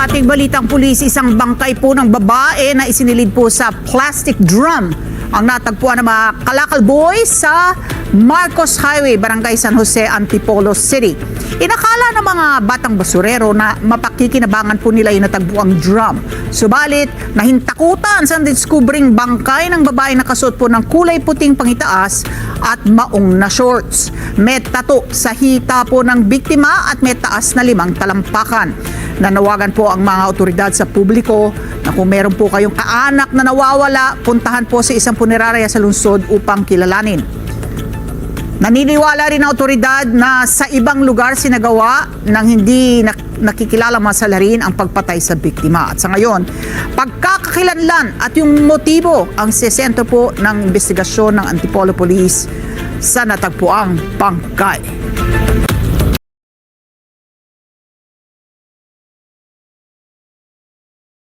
Sa ating balitang pulis, isang bangkay po ng babae na isinilid po sa plastic drum ang natagpuan ng mga Kalakal Boys sa Marcos Highway, Barangay San Jose, Antipolo City. Inakala ng mga batang basurero na mapakikinabangan po nila yung natagpuang drum. Subalit, nahintakutan sa diskubring bangkay ng babae na kasuot po ng kulay puting pangitaas at maong na shorts. May tato sa hita po ng biktima at may taas na 5 talampakan. Nanawagan po ang mga otoridad sa publiko na kung meron po kayong kaanak na nawawala, puntahan po sa isang punerarya sa lungsod upang kilalanin. Naniniwala rin ang otoridad na sa ibang lugar sinagawa ng hindi nakikilala masalarin ang pagpatay sa biktima. At sa ngayon, pagkakakilanlan at yung motibo ang sesentro po ng investigasyon ng Antipolo Police sa natagpuang bangkay.